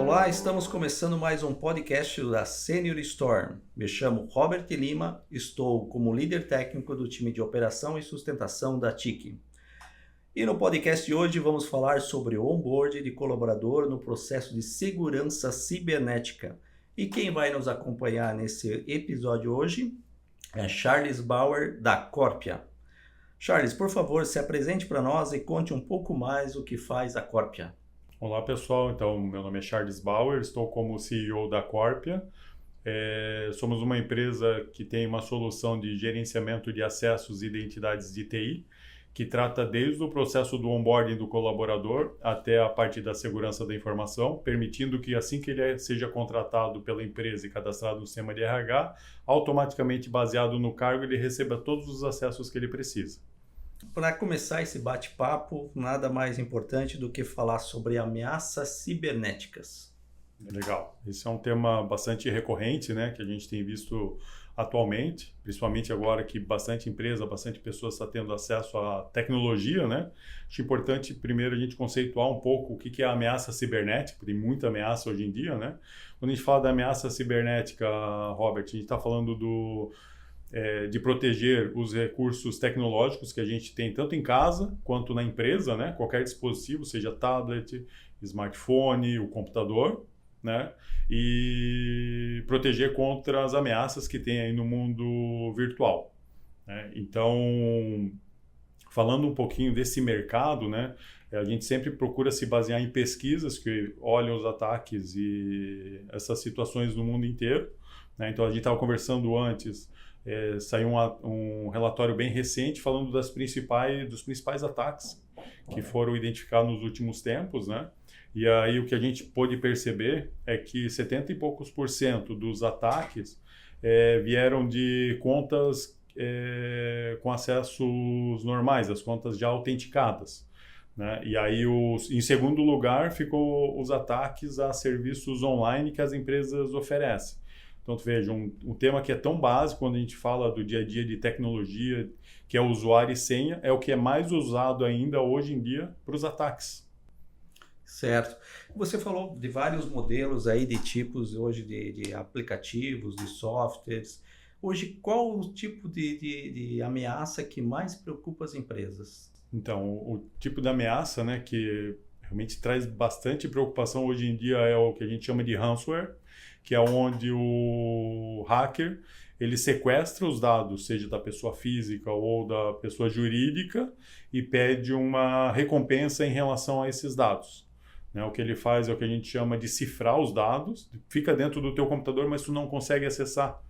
Olá, estamos começando mais um podcast da Senior Storm. Me chamo Robert Lima, estou como líder técnico do time de operação e sustentação da TIC. E no podcast de hoje vamos falar sobre o onboard de colaborador no processo de segurança cibernética. E quem vai nos acompanhar nesse episódio hoje é Charles Bauer, da Corpia. Charles, por favor, se apresente para nós e conte um pouco mais o que faz a Corpia. Olá pessoal, então meu nome é Charles Bauer, estou como CEO da Corpia. Somos uma empresa que tem uma solução de gerenciamento de acessos e identidades de TI, que trata desde o processo do onboarding do colaborador até a parte da segurança da informação, permitindo que assim que ele seja contratado pela empresa e cadastrado no sistema de RH, automaticamente baseado no cargo, ele receba todos os acessos que ele precisa. Para começar esse bate-papo, nada mais importante do que falar sobre ameaças cibernéticas. Legal. Esse é um tema bastante recorrente, né, que a gente tem visto atualmente, principalmente agora que bastante empresa, bastante pessoas está tendo acesso à tecnologia, né? Acho importante primeiro a gente conceituar um pouco o que é a ameaça cibernética, tem muita ameaça hoje em dia, né? Quando a gente fala da ameaça cibernética, Robert, a gente está falando de proteger os recursos tecnológicos que a gente tem tanto em casa quanto na empresa, né? Qualquer dispositivo, seja tablet, smartphone, o computador, né? E proteger contra as ameaças que tem aí no mundo virtual, né? Então, falando um pouquinho desse mercado, né? A gente sempre procura se basear em pesquisas que olham os ataques e essas situações no mundo inteiro, né? Então, a gente estava conversando antes. Saiu um relatório bem recente falando dos principais ataques que foram identificados nos últimos tempos, né? E aí o que a gente pôde perceber é que 70 e poucos % dos ataques vieram de contas com acessos normais, as contas já autenticadas, né? E aí, em segundo lugar, ficou os ataques a serviços online que as empresas oferecem. Então, veja, um tema que é tão básico quando a gente fala do dia a dia de tecnologia, que é o usuário e senha, é o que é mais usado ainda hoje em dia para os ataques. Certo. Você falou de vários modelos aí de tipos hoje de aplicativos, de softwares. Hoje, qual o tipo de ameaça que mais preocupa as empresas? Então, o tipo de ameaça, né, que realmente traz bastante preocupação hoje em dia é o que a gente chama de ransomware, que é onde o hacker ele sequestra os dados, seja da pessoa física ou da pessoa jurídica, e pede uma recompensa em relação a esses dados, né? O que ele faz é o que a gente chama de cifrar os dados, fica dentro do teu computador, mas tu não consegue acessar,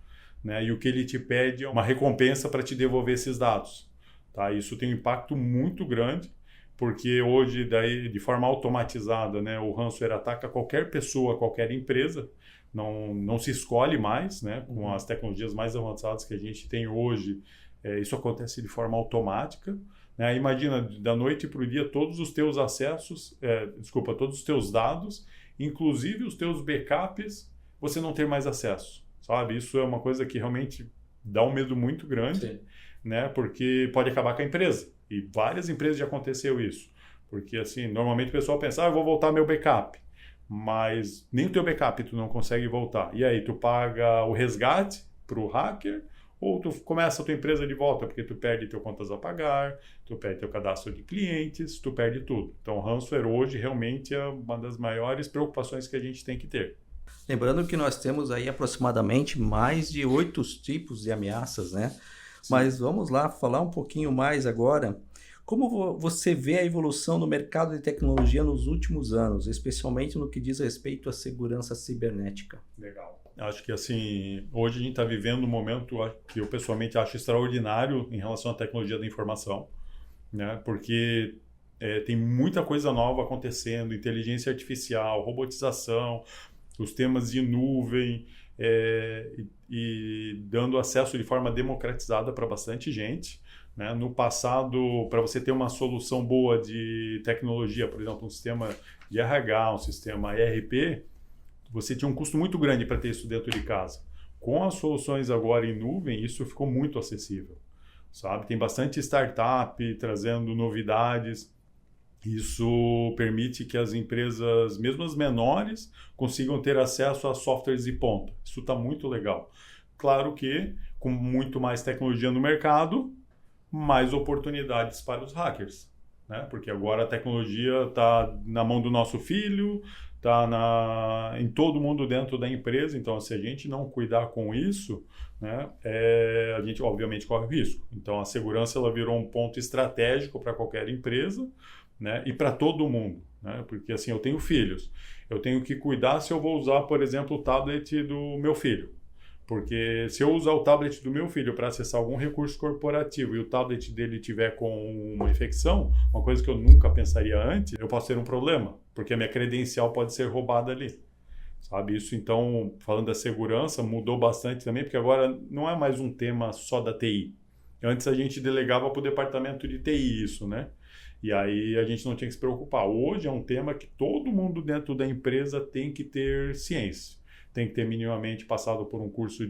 né? E o que ele te pede é uma recompensa para te devolver esses dados, tá? Isso tem um impacto muito grande, porque hoje, daí, de forma automatizada, né, o ransomware ataca qualquer pessoa, qualquer empresa, não se escolhe mais, né, com as tecnologias mais avançadas que a gente tem hoje, isso acontece de forma automática, né? Imagina, da noite para o dia, todos os teus todos os teus dados, inclusive os teus backups, você não ter mais acesso, sabe? Isso é uma coisa que realmente dá um medo muito grande, né, porque pode acabar com a empresa. E várias empresas já aconteceu isso. Porque, assim, normalmente o pessoal pensa, eu vou voltar meu backup. Mas nem o teu backup tu não consegue voltar. E aí, tu paga o resgate para o hacker ou tu começa a tua empresa de volta porque tu perde teu contas a pagar, tu perde teu cadastro de clientes, tu perde tudo. Então, ransomware hoje realmente é uma das maiores preocupações que a gente tem que ter. Lembrando que nós temos aí aproximadamente mais de 8 tipos de ameaças, né? Sim. Mas vamos lá falar um pouquinho mais agora. Como você vê a evolução no mercado de tecnologia nos últimos anos, especialmente no que diz respeito à segurança cibernética? Legal. Acho que assim, hoje a gente está vivendo um momento que eu pessoalmente acho extraordinário em relação à tecnologia da informação, né? Porque tem muita coisa nova acontecendo, inteligência artificial, robotização, os temas de nuvem, e dando acesso de forma democratizada para bastante gente, né? No passado, para você ter uma solução boa de tecnologia, por exemplo, um sistema de RH, um sistema ERP, você tinha um custo muito grande para ter isso dentro de casa. Com as soluções agora em nuvem, isso ficou muito acessível, sabe? Tem bastante startup trazendo novidades. Isso permite que as empresas, mesmo as menores, consigam ter acesso a softwares de ponta. Isso está muito legal. Claro que, com muito mais tecnologia no mercado, mais oportunidades para os hackers, né? Porque agora a tecnologia está na mão do nosso filho, está em todo mundo dentro da empresa. Então, se a gente não cuidar com isso, né, a gente obviamente corre o risco. Então, a segurança ela virou um ponto estratégico para qualquer empresa, né, e para todo mundo, né? Porque assim, eu tenho filhos, eu tenho que cuidar se eu vou usar, por exemplo, o tablet do meu filho. Porque se eu usar o tablet do meu filho para acessar algum recurso corporativo e o tablet dele tiver com uma infecção, uma coisa que eu nunca pensaria antes, eu posso ter um problema, porque a minha credencial pode ser roubada ali. Sabe? Isso, então, falando da segurança, mudou bastante também, porque agora não é mais um tema só da TI. Antes a gente delegava para o departamento de TI isso, né? E aí a gente não tinha que se preocupar. Hoje é um tema que todo mundo dentro da empresa tem que ter ciência. Tem que ter minimamente passado por um curso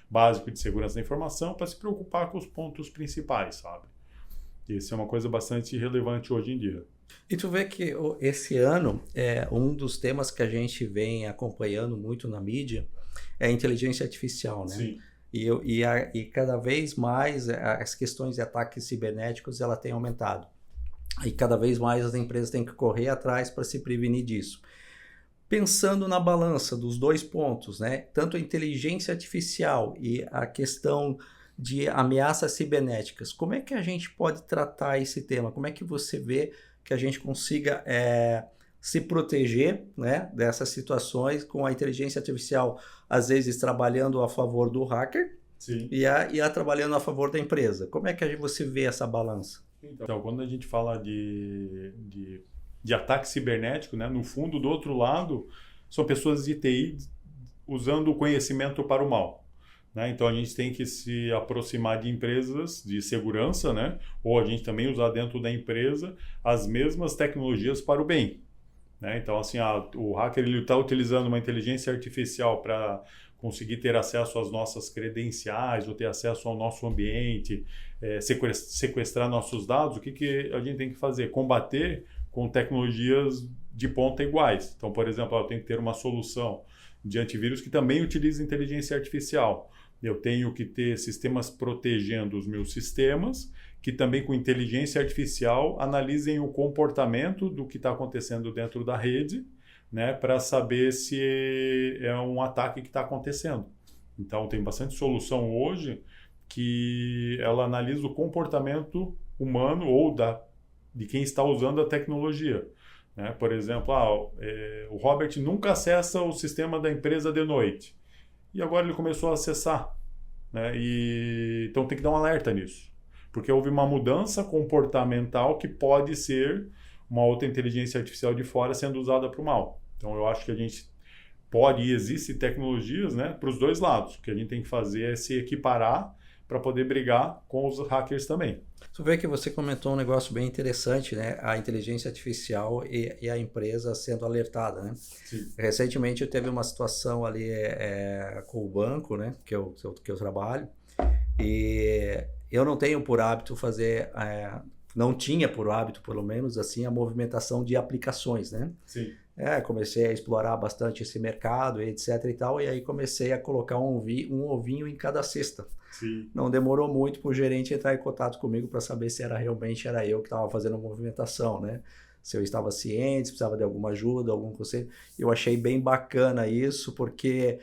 básico de segurança da informação para se preocupar com os pontos principais, sabe? Isso é uma coisa bastante relevante hoje em dia. E tu vê que esse ano, um dos temas que a gente vem acompanhando muito na mídia é a inteligência artificial, né? Sim. E cada vez mais as questões de ataques cibernéticos ela tem aumentado. E cada vez mais as empresas têm que correr atrás para se prevenir disso. Pensando na balança dos dois pontos, né? Tanto a inteligência artificial e a questão de ameaças cibernéticas, como é que a gente pode tratar esse tema? Como é que você vê que a gente consiga se proteger, né, dessas situações com a inteligência artificial, às vezes trabalhando a favor do hacker? Sim. E a trabalhando a favor da empresa? Como é que você vê essa balança? Então, quando a gente fala de ataque cibernético, né, no fundo, do outro lado, são pessoas de TI usando o conhecimento para o mal. Né? Então, a gente tem que se aproximar de empresas de segurança, né? Ou a gente também usar dentro da empresa as mesmas tecnologias para o bem. Né? Então, assim, o hacker está utilizando uma inteligência artificial para conseguir ter acesso às nossas credenciais, ou ter acesso ao nosso ambiente, sequestrar nossos dados. O que a gente tem que fazer? Combater com tecnologias de ponta iguais. Então, por exemplo, eu tenho que ter uma solução de antivírus que também utiliza inteligência artificial. Eu tenho que ter sistemas protegendo os meus sistemas, que também com inteligência artificial analisem o comportamento do que está acontecendo dentro da rede, né, para saber se é um ataque que está acontecendo. Então, tem bastante solução hoje que ela analisa o comportamento humano ou de quem está usando a tecnologia. Né? Por exemplo, o Robert nunca acessa o sistema da empresa de noite. E agora ele começou a acessar. Né? Então tem que dar um alerta nisso. Porque houve uma mudança comportamental que pode ser uma outra inteligência artificial de fora sendo usada para o mal. Então eu acho que a gente pode e existem tecnologias, né, para os dois lados. O que a gente tem que fazer é se equiparar para poder brigar com os hackers também. Tu vê que você comentou um negócio bem interessante, né? A inteligência artificial e a empresa sendo alertada, né? Sim. Recentemente eu teve uma situação ali com o banco, né? Que eu trabalho, e eu não tenho por hábito fazer, não tinha por hábito, pelo menos assim, a movimentação de aplicações, né? Sim. Comecei a explorar bastante esse mercado, etc e tal, e aí comecei a colocar um ovinho em cada cesta. Sim. Não demorou muito para o gerente entrar em contato comigo para saber se realmente era eu que estava fazendo a movimentação, né? Se eu estava ciente, se precisava de alguma ajuda, algum conselho. Eu achei bem bacana isso, porque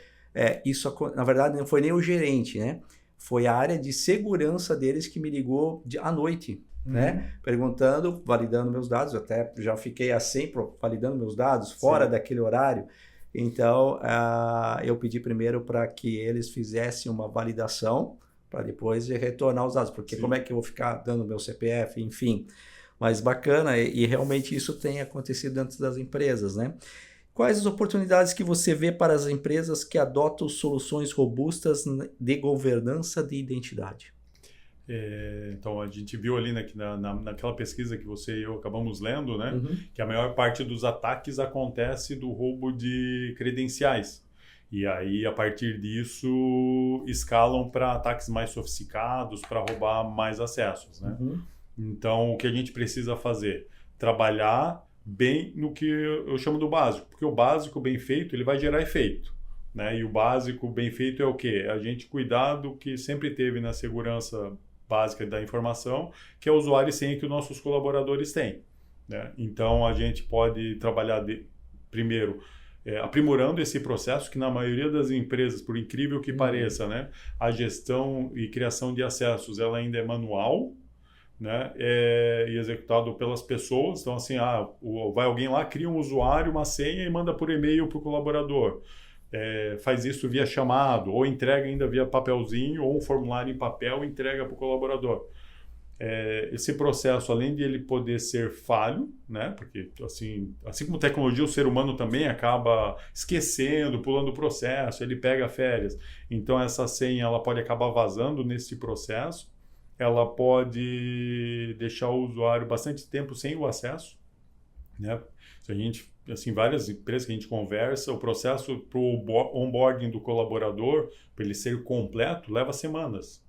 isso, na verdade, não foi nem o gerente, né? Foi a área de segurança deles que me ligou à noite, né? Perguntando, validando meus dados. Eu até já fiquei assim, validando meus dados fora daquele horário. Então, eu pedi primeiro para que eles fizessem uma validação para depois retornar os dados, porque como é que eu vou ficar dando meu CPF, enfim. Mas bacana, e realmente isso tem acontecido dentro das empresas, né? Quais as oportunidades que você vê para as empresas que adotam soluções robustas de governança de identidade? Então, a gente viu ali naquela pesquisa que você e eu acabamos lendo, né, Uhum. que a maior parte dos ataques acontece do roubo de credenciais. E aí, a partir disso, escalam para ataques mais sofisticados, para roubar mais acessos. Né? Uhum. Então, o que a gente precisa fazer? trabalhar bem no que eu chamo do básico, porque o básico bem feito, ele vai gerar efeito, né? E o básico bem feito é o quê? A gente cuidar do que sempre teve na segurança básica da informação, que é o usuário e senha que os nossos colaboradores têm, né? Então, a gente pode trabalhar primeiro aprimorando esse processo, que na maioria das empresas, por incrível que pareça, né, a gestão e criação de acessos ela ainda é manual, né, e executado pelas pessoas. Então, assim, vai alguém lá, cria um usuário, uma senha e manda por e-mail para o colaborador. Faz isso via chamado, ou entrega ainda via papelzinho, ou um formulário em papel e entrega para o colaborador. Esse processo, além de ele poder ser falho, né, porque assim como tecnologia, o ser humano também acaba esquecendo, pulando o processo, ele pega férias. Então, essa senha ela pode acabar vazando nesse processo. Ela pode deixar o usuário bastante tempo sem o acesso, né? Se a gente, assim, várias empresas que a gente conversa, o processo para o onboarding do colaborador, para ele ser completo, leva semanas,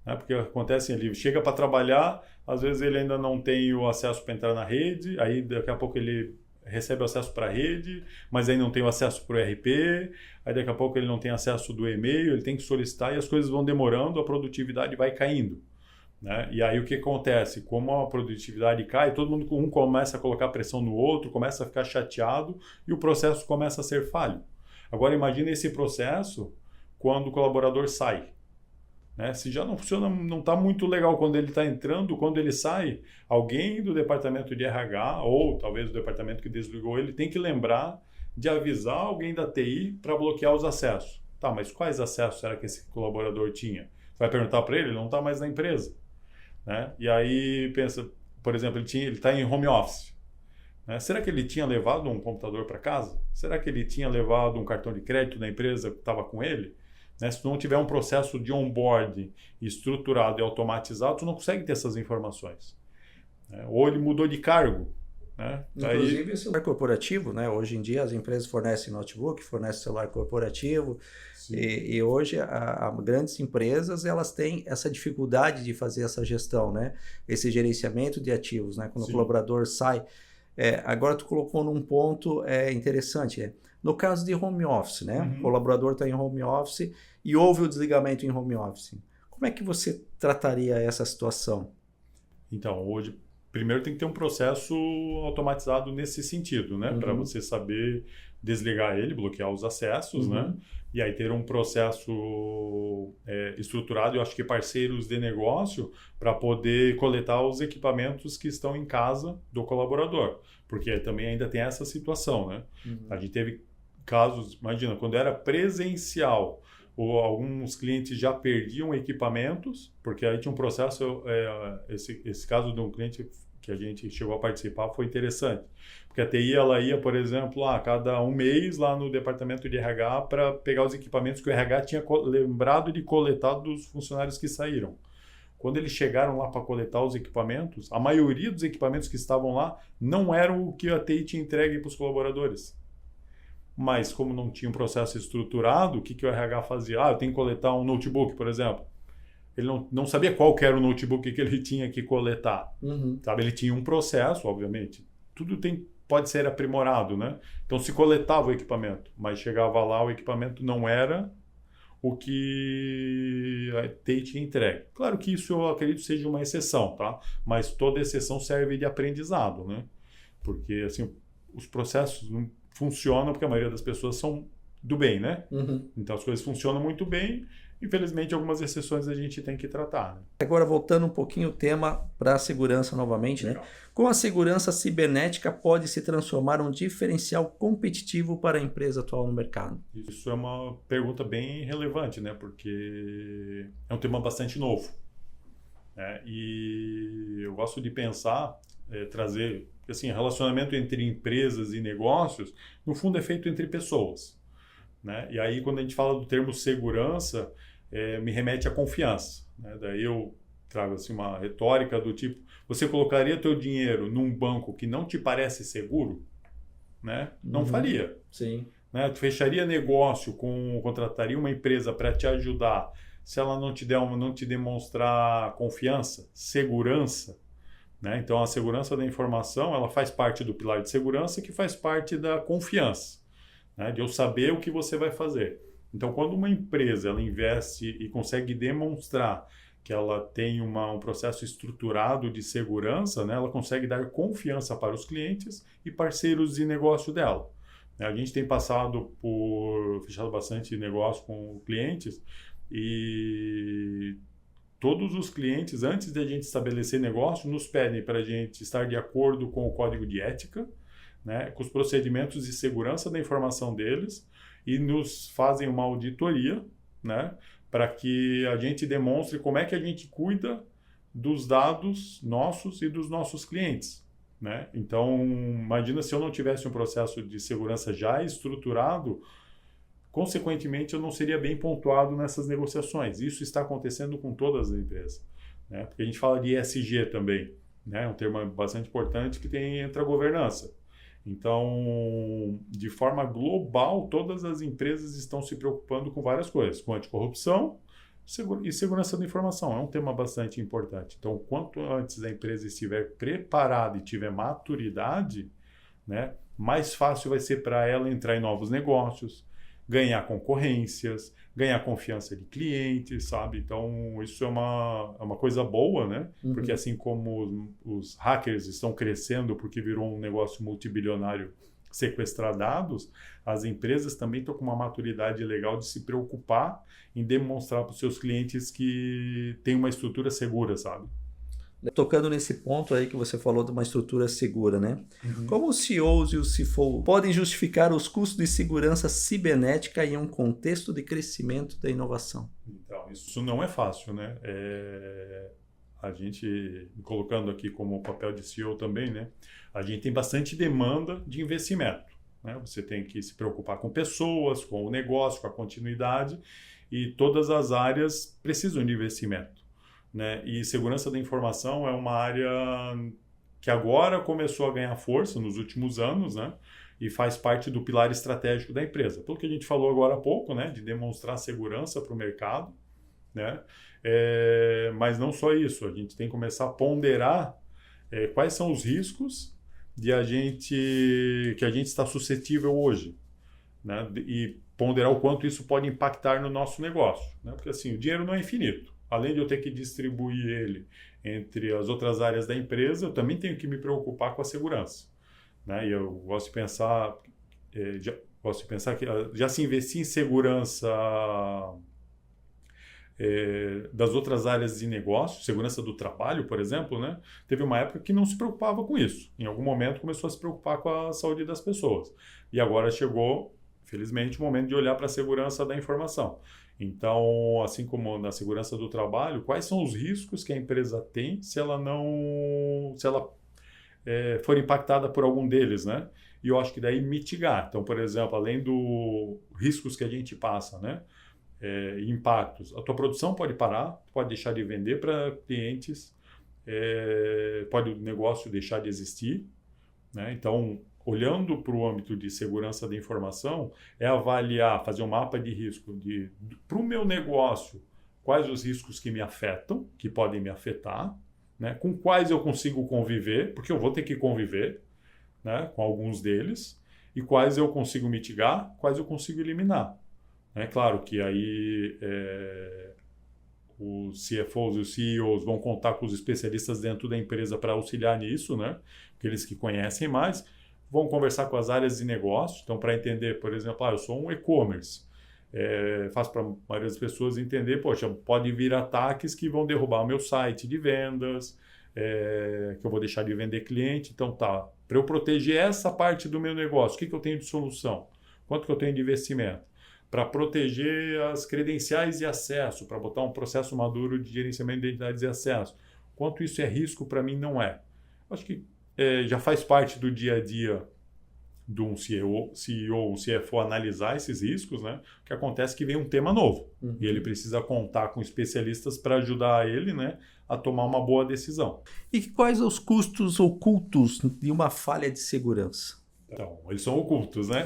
né? Porque acontece, ele chega para trabalhar, às vezes ele ainda não tem o acesso para entrar na rede, aí daqui a pouco ele recebe o acesso para a rede, mas aí não tem o acesso para o ERP, aí daqui a pouco ele não tem acesso do e-mail, ele tem que solicitar e as coisas vão demorando, a produtividade vai caindo, né? E aí o que acontece? Como a produtividade cai, todo mundo começa a colocar pressão no outro, começa a ficar chateado e o processo começa a ser falho. Agora imagine esse processo quando o colaborador sai, né? Se já não funciona, não está muito legal quando ele está entrando, quando ele sai, alguém do departamento de RH ou talvez do departamento que desligou ele tem que lembrar de avisar alguém da TI para bloquear os acessos. Tá, mas quais acessos será que esse colaborador tinha? Vai perguntar para ele não está mais na empresa, né? E aí pensa, por exemplo, ele está em home office, né? Será que ele tinha levado um computador para casa? Será que ele tinha levado um cartão de crédito da empresa que estava com ele? Né? Se tu não tiver um processo de onboarding estruturado e automatizado, tu não consegue ter essas informações, né? Ou ele mudou de cargo, né? Inclusive, celular corporativo, né? Hoje em dia as empresas fornecem notebook, fornecem celular corporativo. E hoje grandes empresas elas têm essa dificuldade de fazer essa gestão, né? Esse gerenciamento de ativos, né? Quando o colaborador sai. Agora tu colocou num ponto interessante. No caso de home office, né? O colaborador está em home office e houve o desligamento em home office. Como é que você trataria essa situação? Então, hoje, primeiro tem que ter um processo automatizado nesse sentido, né? Para você saber desligar ele, bloquear os acessos, né? E aí ter um processo estruturado, eu acho que parceiros de negócio, para poder coletar os equipamentos que estão em casa do colaborador. Porque também ainda tem essa situação, né? A gente teve casos, imagina, quando era presencial, alguns clientes já perdiam equipamentos, porque aí tinha um processo, esse caso de um cliente que a gente chegou a participar foi interessante. Porque a TI ela ia, por exemplo, a cada um mês lá no departamento de RH para pegar os equipamentos que o RH tinha lembrado de coletar dos funcionários que saíram. Quando eles chegaram lá para coletar os equipamentos, a maioria dos equipamentos que estavam lá não eram o que a TI tinha entregue para os colaboradores. Mas como não tinha um processo estruturado, o que o RH fazia? Eu tenho que coletar um notebook, por exemplo. Ele não sabia qual que era o notebook que ele tinha que coletar. Sabe? Ele tinha um processo, obviamente. Tudo pode ser aprimorado, né? Então se coletava o equipamento, mas chegava lá, o equipamento não era o que a TI tinha entregue. Claro que isso eu acredito seja uma exceção, tá? Mas toda exceção serve de aprendizado, né? Porque assim, os processos não funcionam porque a maioria das pessoas são do bem, né? Então as coisas funcionam muito bem. Infelizmente, algumas exceções a gente tem que tratar, né? Agora, voltando um pouquinho o tema para a segurança novamente, né? Como a segurança cibernética pode se transformar um diferencial competitivo para a empresa atual no mercado? Isso é uma pergunta bem relevante, né? Porque é um tema bastante novo, né? E eu gosto de pensar, trazer, assim, relacionamento entre empresas e negócios, no fundo é feito entre pessoas, né? E aí, quando a gente fala do termo segurança, me remete à confiança, né? Daí eu trago assim, uma retórica do tipo, você colocaria teu dinheiro num banco que não te parece seguro? Né? Não faria. Sim. Né? Tu fecharia negócio, contrataria uma empresa para te ajudar, se ela não te demonstrar confiança, segurança, né? Então, a segurança da informação, ela faz parte do pilar de segurança, que faz parte da confiança, né? De eu saber o que você vai fazer. Então, quando uma empresa ela investe e consegue demonstrar que ela tem um processo estruturado de segurança, né? Ela consegue dar confiança para os clientes e parceiros de negócio dela. A gente tem fechado bastante negócio com clientes e todos os clientes, antes de a gente estabelecer negócio, nos pedem para a gente estar de acordo com o código de ética, né, com os procedimentos de segurança da informação deles e nos fazem uma auditoria, né, para que a gente demonstre como é que a gente cuida dos dados nossos e dos nossos clientes, né? Então, imagina se eu não tivesse um processo de segurança já estruturado, consequentemente, eu não seria bem pontuado nessas negociações. Isso está acontecendo com todas as empresas, né? Porque a gente fala de ESG também, né? Um termo bastante importante que entra a governança. Então, de forma global, todas as empresas estão se preocupando com várias coisas, com anticorrupção e segurança da informação. É um tema bastante importante. Então, quanto antes a empresa estiver preparada e tiver maturidade, né, mais fácil vai ser para ela entrar em novos negócios, ganhar concorrências, ganhar confiança de clientes, sabe? Então, isso é uma coisa boa, né? Uhum. Porque assim como os hackers estão crescendo porque virou um negócio multibilionário sequestrar dados, as empresas também estão com uma maturidade legal de se preocupar em demonstrar para os seus clientes que tem uma estrutura segura, sabe? Tocando nesse ponto aí que você falou de uma estrutura segura, né? Uhum. Como os CEOs e os CFOs podem justificar os custos de segurança cibernética em um contexto de crescimento da inovação? Então, isso não é fácil, né? A gente, colocando aqui como papel de CEO também, né? A gente tem bastante demanda de investimento, né? Você tem que se preocupar com pessoas, com o negócio, com a continuidade, e todas as áreas precisam de investimento, né? E segurança da informação é uma área que agora começou a ganhar força nos últimos anos, né? E faz parte do pilar estratégico da empresa. Pelo que a gente falou agora há pouco, né? De demonstrar segurança para o mercado, né? Mas não só isso, a gente tem que começar a ponderar quais são os riscos que a gente está suscetível hoje, né? E ponderar o quanto isso pode impactar no nosso negócio, né? Porque assim, o dinheiro não é infinito. Além de eu ter que distribuir ele entre as outras áreas da empresa, eu também tenho que me preocupar com a segurança, né? E eu gosto de pensar, que já se investir em segurança das outras áreas de negócio, segurança do trabalho, por exemplo, né? Teve uma época que não se preocupava com isso. Em algum momento começou a se preocupar com a saúde das pessoas. E agora chegou, felizmente, o momento de olhar para a segurança da informação. Então, assim como na segurança do trabalho, quais são os riscos que a empresa tem se ela for impactada por algum deles, né? E eu acho que daí mitigar. Então, por exemplo, além dos riscos que a gente passa, né? Impactos. A tua produção pode parar, pode deixar de vender para clientes, pode o negócio deixar de existir, né? Então, olhando para o âmbito de segurança da informação, é avaliar, fazer um mapa de risco para o meu negócio, quais os riscos que me afetam, que podem me afetar, né? Com quais eu consigo conviver, porque eu vou ter que conviver, né, com alguns deles, e quais eu consigo mitigar, quais eu consigo eliminar. É claro que aí os CFOs e os CEOs vão contar com os especialistas dentro da empresa para auxiliar nisso, né? Aqueles que conhecem mais, vão conversar com as áreas de negócio. Então, para entender, por exemplo, eu sou um e-commerce, faço para a maioria das pessoas entender, poxa, pode vir ataques que vão derrubar o meu site de vendas, que eu vou deixar de vender cliente. Então, para eu proteger essa parte do meu negócio, o que eu tenho de solução? Quanto que eu tenho de investimento? Para proteger as credenciais de acesso, para botar um processo maduro de gerenciamento de identidades de acesso. Quanto isso é risco, para mim não é. Acho que já faz parte do dia a dia de um CEO, um CFO analisar esses riscos, né? O que acontece é que vem um tema novo. Uhum. E ele precisa contar com especialistas para ajudar ele, né, a tomar uma boa decisão. E quais os custos ocultos de uma falha de segurança? Então, eles são ocultos, né?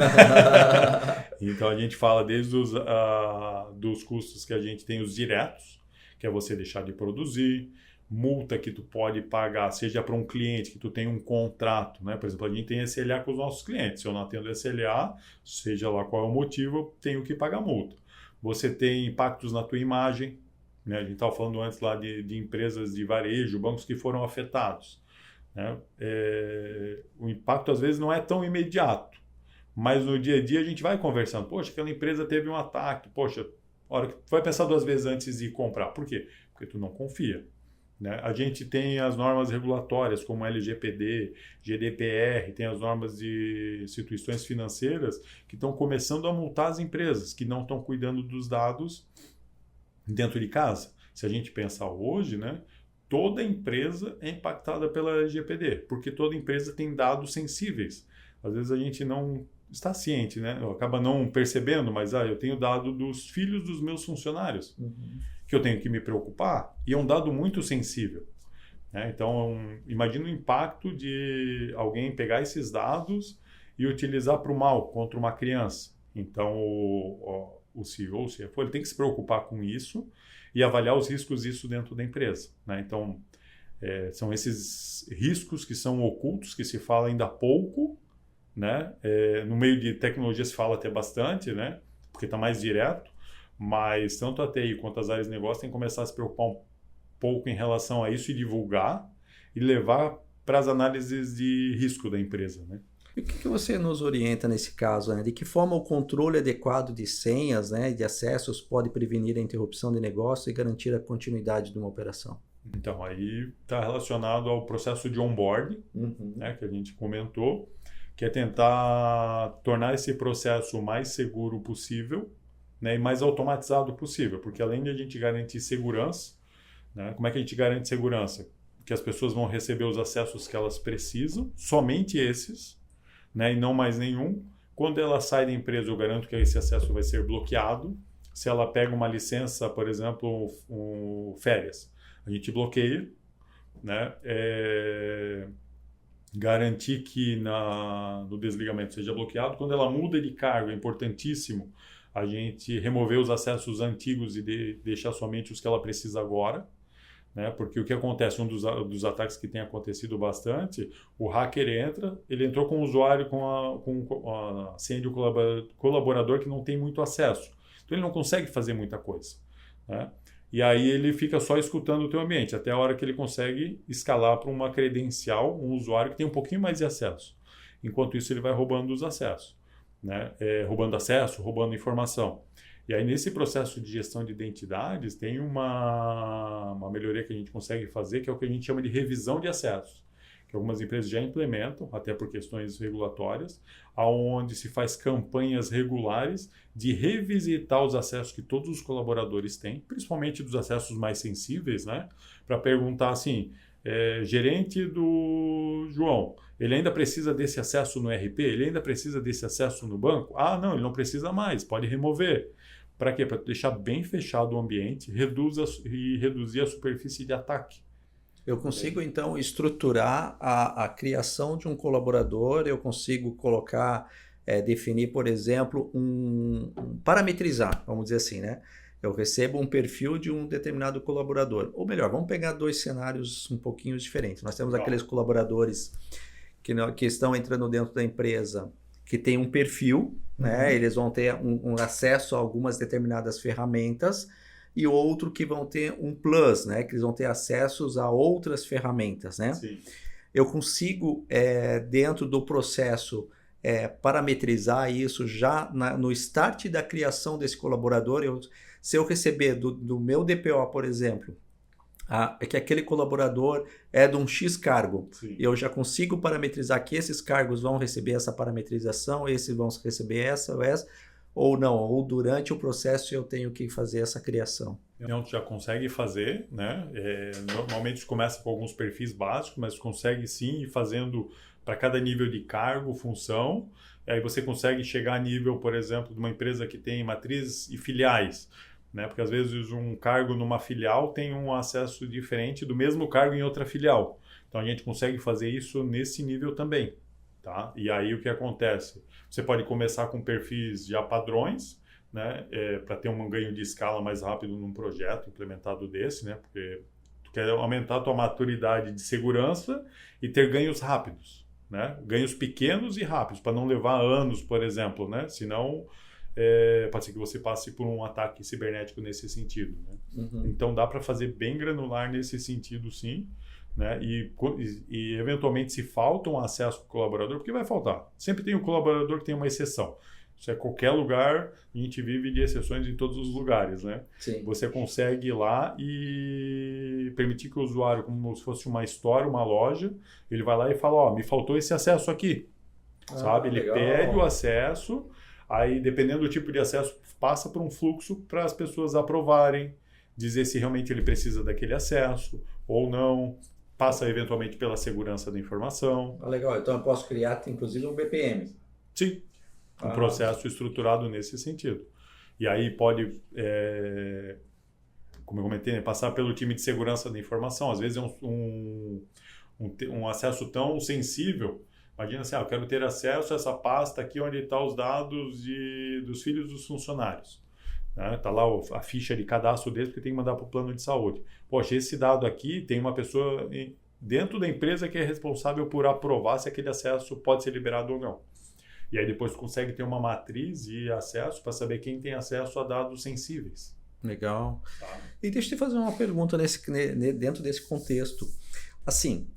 Então, a gente fala desde dos custos que a gente tem, os diretos, que é você deixar de produzir, multa que tu pode pagar, seja para um cliente que tu tem um contrato, né? Por exemplo, a gente tem SLA com os nossos clientes. Se eu não atendo SLA, seja lá qual é o motivo, eu tenho que pagar multa. Você tem impactos na tua imagem, né? A gente estava falando antes lá de empresas de varejo, bancos que foram afetados, né? O impacto às vezes não é tão imediato, mas no dia a dia a gente vai conversando. Poxa, aquela empresa teve um ataque. Poxa, hora que tu vai pensar 2 vezes antes de comprar. Por quê? Porque tu não confia, né? A gente tem as normas regulatórias como LGPD, GDPR, tem as normas de instituições financeiras que estão começando a multar as empresas que não estão cuidando dos dados dentro de casa. Se a gente pensar hoje, né, toda empresa é impactada pela LGPD, porque toda empresa tem dados sensíveis. Às vezes a gente não está ciente, né? Acaba não percebendo, mas eu tenho dado dos filhos dos meus funcionários, que eu tenho que me preocupar, e é um dado muito sensível, né? Então, imagina o impacto de alguém pegar esses dados e utilizar para o mal contra uma criança. Então, o CEO, o CFO, ele tem que se preocupar com isso e avaliar os riscos disso dentro da empresa, né? Então, são esses riscos que são ocultos, que se fala ainda pouco, né? No meio de tecnologia se fala até bastante, né? Porque está mais direto, mas tanto a TI quanto as áreas de negócio têm que começar a se preocupar um pouco em relação a isso e divulgar e levar para as análises de risco da empresa, né? E o que você nos orienta nesse caso, né? De que forma o controle adequado de senhas, né, e de acessos pode prevenir a interrupção de negócio e garantir a continuidade de uma operação? Então, aí está relacionado ao processo de onboarding, né, que a gente comentou, que é tentar tornar esse processo o mais seguro possível, né, e mais automatizado possível, porque além de a gente garantir segurança, né, como é que a gente garante segurança? Que as pessoas vão receber os acessos que elas precisam, somente esses, né, e não mais nenhum. Quando ela sai da empresa, eu garanto que esse acesso vai ser bloqueado. Se ela pega uma licença, por exemplo, férias, a gente bloqueia, né? Garantir que no desligamento seja bloqueado. Quando ela muda de cargo, é importantíssimo a gente remover os acessos antigos e deixar somente os que ela precisa agora, né? Porque o que acontece, um dos ataques que tem acontecido bastante, o hacker ele entrou com o usuário com a senha de um colaborador que não tem muito acesso. Então ele não consegue fazer muita coisa, né? E aí ele fica só escutando o teu ambiente, até a hora que ele consegue escalar para uma credencial, um usuário que tem um pouquinho mais de acesso. Enquanto isso, ele vai roubando os acessos, né? Roubando acesso, roubando informação. E aí, nesse processo de gestão de identidades, tem uma melhoria que a gente consegue fazer, que é o que a gente chama de revisão de acessos, que algumas empresas já implementam, até por questões regulatórias, onde se faz campanhas regulares de revisitar os acessos que todos os colaboradores têm, principalmente dos acessos mais sensíveis, né? Para perguntar assim, gerente do João, ele ainda precisa desse acesso no RP? Ele ainda precisa desse acesso no banco? Ah, não, ele não precisa mais, pode remover. Para quê? Para deixar bem fechado o ambiente e reduzir a superfície de ataque. Eu consigo, então, estruturar a criação de um colaborador, eu consigo colocar, definir, por exemplo, parametrizar, vamos dizer assim, né? Eu recebo um perfil de um determinado colaborador. Ou melhor, vamos pegar 2 cenários um pouquinho diferentes. Nós temos aqueles colaboradores que estão entrando dentro da empresa, que tem um perfil, né? Eles vão ter um acesso a algumas determinadas ferramentas, e outro que vão ter um plus, né? Que eles vão ter acessos a outras ferramentas, né? Sim. Eu consigo, dentro do processo, parametrizar isso já no start da criação desse colaborador. Se eu receber do meu DPO, por exemplo, que aquele colaborador é de um X cargo, Sim. Eu já consigo parametrizar que esses cargos vão receber essa parametrização, esses vão receber essa ou essa, ou não, ou durante o processo eu tenho que fazer essa criação. Não, tu já consegue fazer, né? Normalmente começa com alguns perfis básicos, mas consegue sim ir fazendo para cada nível de cargo, função. Aí você consegue chegar a nível, por exemplo, de uma empresa que tem matriz e filiais, né? Porque às vezes um cargo numa filial tem um acesso diferente do mesmo cargo em outra filial. Então a gente consegue fazer isso nesse nível também, tá? E aí o que acontece? Você pode começar com perfis já padrões, né? Para ter um ganho de escala mais rápido num projeto implementado desse, né? Porque tu quer aumentar a tua maturidade de segurança e ter ganhos rápidos, né? Ganhos pequenos e rápidos, para não levar anos, por exemplo, né? Senão, pode ser que você passe por um ataque cibernético nesse sentido, né? Então, dá para fazer bem granular nesse sentido, sim. Né? E eventualmente, se falta um acesso para o colaborador, porque vai faltar. Sempre tem um colaborador que tem uma exceção. Isso é qualquer lugar, a gente vive de exceções em todos os lugares, né? Sim. Você consegue ir lá e permitir que o usuário, como se fosse uma store, uma loja, ele vai lá e fala, ó, me faltou esse acesso aqui, sabe? Ele legal. pede o acesso, aí dependendo do tipo de acesso, passa por um fluxo para as pessoas aprovarem, dizer se realmente ele precisa daquele acesso ou não, passa eventualmente pela segurança da informação. Legal, então eu posso criar inclusive um BPM. Sim. Um processo estruturado nesse sentido. E aí pode, como eu comentei, né, passar pelo time de segurança da informação. Às vezes é um acesso tão sensível. Imagina assim, eu quero ter acesso a essa pasta aqui onde estão os dados dos filhos dos funcionários. Está lá a ficha de cadastro deles, porque tem que mandar para o plano de saúde. Poxa, esse dado aqui tem uma pessoa dentro da empresa que é responsável por aprovar se aquele acesso pode ser liberado ou não. E aí depois consegue ter uma matriz e acesso para saber quem tem acesso a dados sensíveis. Legal. Tá. E deixa eu te fazer uma pergunta dentro desse contexto. Assim,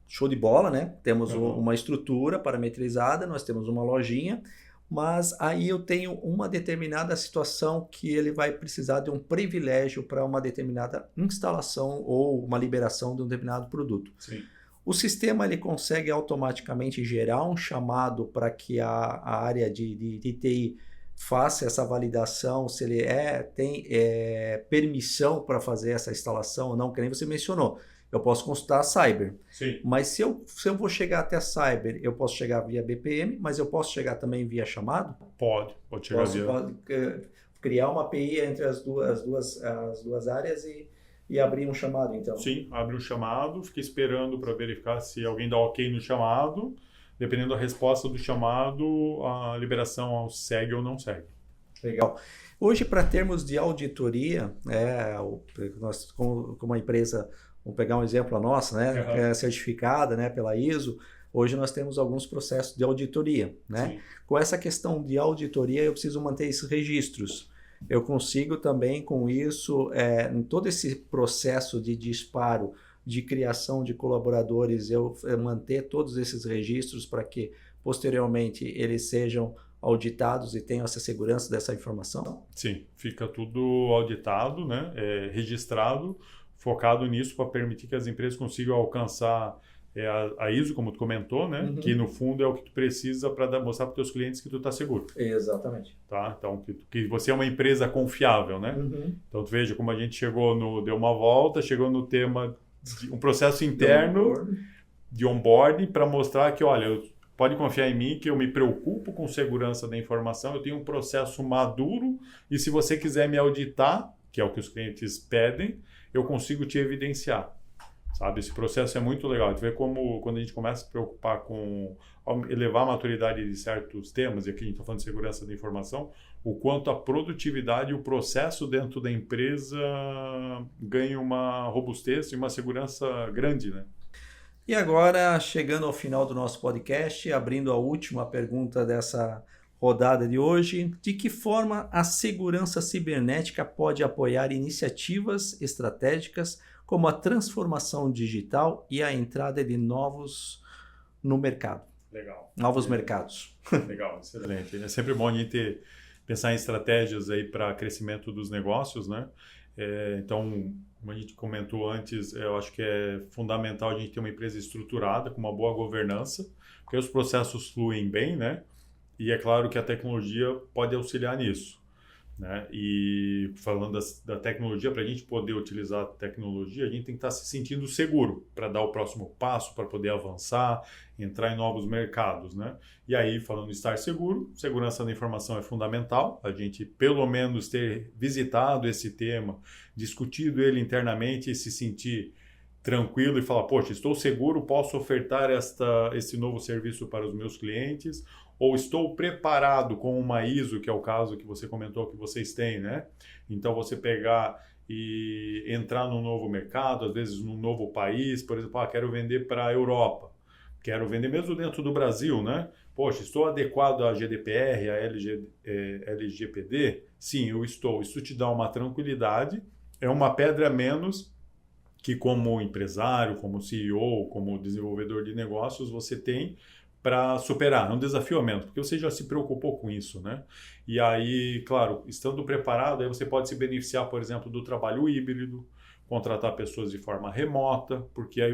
show de bola, né? Temos uma estrutura parametrizada, nós temos uma lojinha, mas aí eu tenho uma determinada situação que ele vai precisar de um privilégio para uma determinada instalação ou uma liberação de um determinado produto. Sim. O sistema ele consegue automaticamente gerar um chamado para que a área de TI faça essa validação, se ele tem permissão para fazer essa instalação ou não, que nem você mencionou. Eu posso consultar a Cyber. Sim. Mas se eu vou chegar até a Cyber, eu posso chegar via BPM, mas eu posso chegar também via chamado? Pode chegar Pode criar uma API entre as duas áreas e abrir um chamado, então. Sim, abre um chamado, fica esperando para verificar se alguém dá ok no chamado. Dependendo da resposta do chamado, a liberação segue ou não segue. Legal. Hoje, para termos de auditoria, nós, como uma empresa, vamos pegar um exemplo a nossa, né, que é certificada, né, pela ISO, hoje nós temos alguns processos de auditoria. Né? Sim. Com essa questão de auditoria, eu preciso manter esses registros. Eu consigo também, com isso, em todo esse processo de disparo, de criação de colaboradores, eu manter todos esses registros para que, posteriormente, eles sejam auditados e tenham essa segurança dessa informação? Sim, fica tudo auditado, né? Registrado, focado nisso para permitir que as empresas consigam alcançar a ISO, como tu comentou, né? Uhum. Que no fundo é o que tu precisa para mostrar para os teus clientes que tu está seguro. Exatamente. Tá? Então, que você é uma empresa confiável, né? Uhum. Então, tu veja como a gente deu uma volta, chegou no tema de um processo interno de onboarding para mostrar que, olha, pode confiar em mim que eu me preocupo com segurança da informação, eu tenho um processo maduro e se você quiser me auditar, que é o que os clientes pedem, eu consigo te evidenciar. Sabe? Esse processo é muito legal. Tu vê como, quando a gente começa a se preocupar com elevar a maturidade de certos temas, e aqui a gente está falando de segurança da informação, o quanto a produtividade e o processo dentro da empresa ganha uma robustez e uma segurança grande, né? E agora, chegando ao final do nosso podcast, abrindo a última pergunta dessa rodada de hoje, de que forma a segurança cibernética pode apoiar iniciativas estratégicas como a transformação digital e a entrada de novos no mercado? Legal. Novos mercados. Legal, excelente. É sempre bom a gente pensar em estratégias aí para crescimento dos negócios, né? Então, como a gente comentou antes, eu acho que é fundamental a gente ter uma empresa estruturada, com uma boa governança, porque os processos fluem bem, né? E é claro que a tecnologia pode auxiliar nisso. Né? E falando da tecnologia, para a gente poder utilizar a tecnologia, a gente tem que estar se sentindo seguro para dar o próximo passo, para poder avançar, entrar em novos mercados. Né? E aí, falando de estar seguro, segurança da informação é fundamental. A gente, pelo menos, ter visitado esse tema, discutido ele internamente e se sentir tranquilo e falar, poxa, estou seguro, posso ofertar esse novo serviço para os meus clientes, ou estou preparado com uma ISO, que é o caso que você comentou que vocês têm, né? Então, você pegar e entrar num novo mercado, às vezes num novo país, por exemplo, quero vender para a Europa, quero vender mesmo dentro do Brasil, né? Poxa, estou adequado à GDPR, à LGPD? Sim, eu estou. Isso te dá uma tranquilidade, é uma pedra a menos que como empresário, como CEO, como desenvolvedor de negócios, você tem para superar. É um desafio a menos, porque você já se preocupou com isso, né? E aí, claro, estando preparado, aí você pode se beneficiar, por exemplo, do trabalho híbrido, contratar pessoas de forma remota, porque aí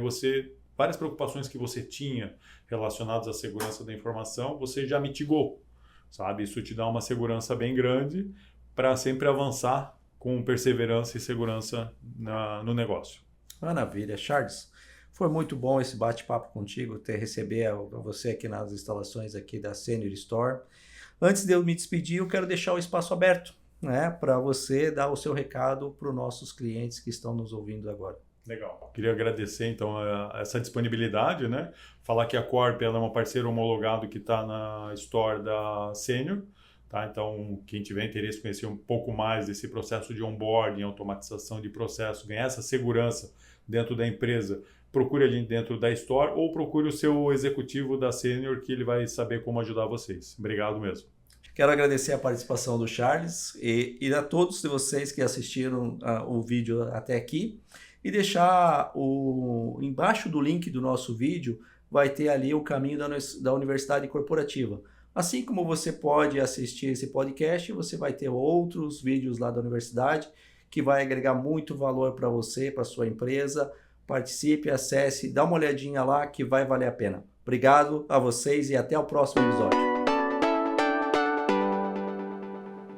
várias preocupações que você tinha relacionadas à segurança da informação, você já mitigou, sabe? Isso te dá uma segurança bem grande para sempre avançar com perseverança e segurança no negócio. Maravilha. Charles, foi muito bom esse bate-papo contigo, receber você aqui nas instalações aqui da Senior Store. Antes de eu me despedir, eu quero deixar o espaço aberto, né, para você dar o seu recado para os nossos clientes que estão nos ouvindo agora. Legal. Queria agradecer, então, essa disponibilidade, né? Falar que a Corp ela é uma parceira homologado que está na Store da Senior, tá? Então, quem tiver interesse em conhecer um pouco mais desse processo de onboarding, automatização de processo, ganhar essa segurança dentro da empresa, procure a gente dentro da Store ou procure o seu executivo da Senior, que ele vai saber como ajudar vocês. Obrigado mesmo. Quero agradecer a participação do Charles e a todos de vocês que assistiram o vídeo até aqui. E deixar embaixo do link do nosso vídeo, vai ter ali o caminho da Universidade Corporativa. Assim como você pode assistir esse podcast, você vai ter outros vídeos lá da universidade que vai agregar muito valor para você, para sua empresa. Participe, acesse, dá uma olhadinha lá que vai valer a pena. Obrigado a vocês e até o próximo episódio.